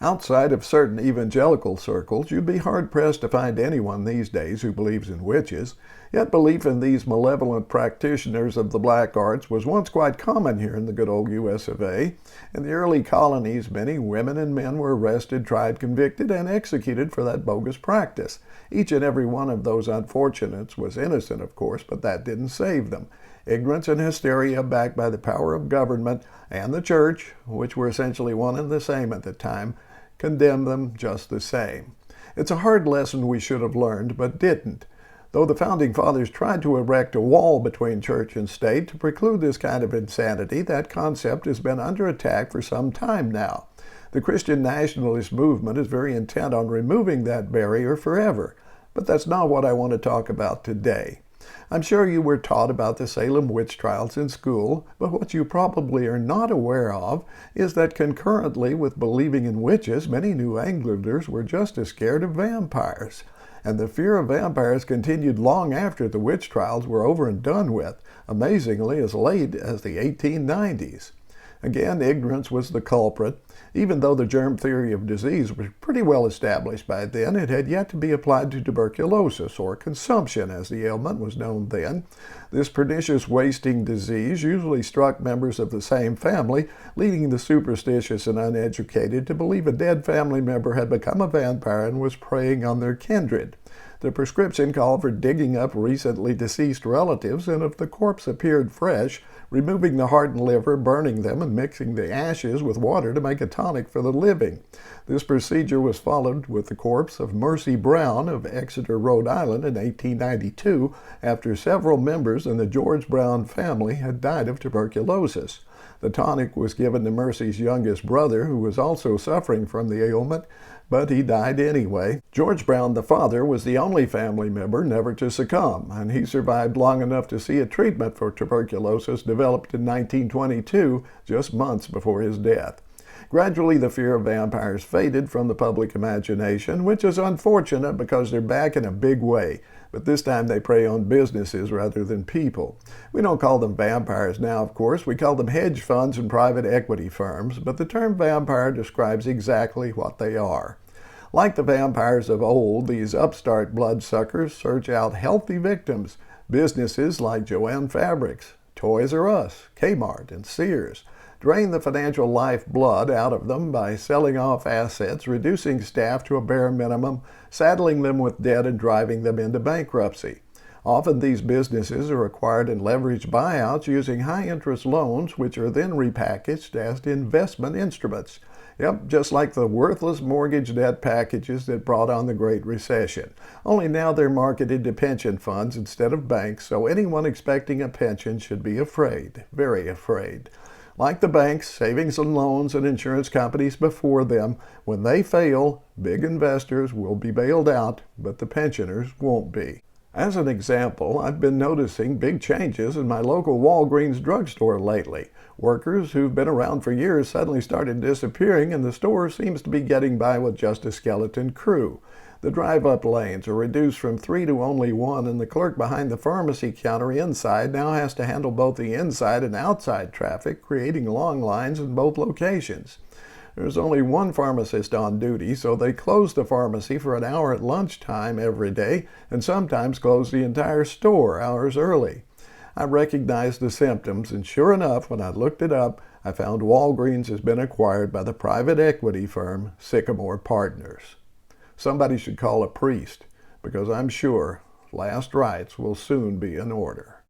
Outside of certain evangelical circles, you'd be hard-pressed to find anyone these days who believes in witches. Yet belief in these malevolent practitioners of the black arts was once quite common here in the good old US of A. In the early colonies, many women and men were arrested, tried, convicted, and executed for that bogus practice. Each and every one of those unfortunates was innocent, of course, but that didn't save them. Ignorance and hysteria, backed by the power of government and the church, which were essentially one and the same at the time, condemned them just the same. It's a hard lesson we should have learned, but didn't. Though the Founding Fathers tried to erect a wall between church and state to preclude this kind of insanity, that concept has been under attack for some time now. The Christian nationalist movement is very intent on removing that barrier forever, but that's not what I want to talk about today. I'm sure you were taught about the Salem witch trials in school, but what you probably are not aware of is that concurrently with believing in witches, many New Englanders were just as scared of vampires. And the fear of vampires continued long after the witch trials were over and done with, amazingly as late as the 1890s. Again, ignorance was the culprit. Even though the germ theory of disease was pretty well established by then, it had yet to be applied to tuberculosis, or consumption as the ailment was known then. This pernicious wasting disease usually struck members of the same family, leading the superstitious and uneducated to believe a dead family member had become a vampire and was preying on their kindred. The prescription called for digging up recently deceased relatives, and if the corpse appeared fresh, removing the heart and liver, burning them, and mixing the ashes with water to make a tonic for the living. This procedure was followed with the corpse of Mercy Brown of Exeter, Rhode Island in 1892, after several members in the George Brown family had died of tuberculosis. The tonic was given to Mercy's youngest brother, who was also suffering from the ailment, but he died anyway. George Brown, the father, was the only family member never to succumb, and he survived long enough to see a treatment for tuberculosis developed in 1922, just months before his death. Gradually, the fear of vampires faded from the public imagination, which is unfortunate because they're back in a big way. But this time they prey on businesses rather than people. We don't call them vampires now, of course. We call them hedge funds and private equity firms, but the term vampire describes exactly what they are. Like the vampires of old, these upstart bloodsuckers search out healthy victims. Businesses like Jo-Ann Fabrics, Toys R Us, Kmart, and Sears drain the financial lifeblood out of them by selling off assets, reducing staff to a bare minimum, saddling them with debt, and driving them into bankruptcy. Often these businesses are acquired in leveraged buyouts using high-interest loans, which are then repackaged as investment instruments. Yep, just like the worthless mortgage debt packages that brought on the Great Recession. Only now they're marketed to pension funds instead of banks, so anyone expecting a pension should be afraid, very afraid. Like the banks, savings and loans, and insurance companies before them, when they fail, big investors will be bailed out, but the pensioners won't be. As an example, I've been noticing big changes in my local Walgreens drugstore lately. Workers who've been around for years suddenly started disappearing, and the store seems to be getting by with just a skeleton crew. The drive-up lanes are reduced from 3 to only 1, and the clerk behind the pharmacy counter inside now has to handle both the inside and outside traffic, creating long lines in both locations. There's only one pharmacist on duty, so they close the pharmacy for an hour at lunchtime every day, and sometimes close the entire store hours early. I recognized the symptoms, and sure enough, when I looked it up, I found Walgreens has been acquired by the private equity firm Sycamore Partners. Somebody should call a priest, because I'm sure last rites will soon be in order.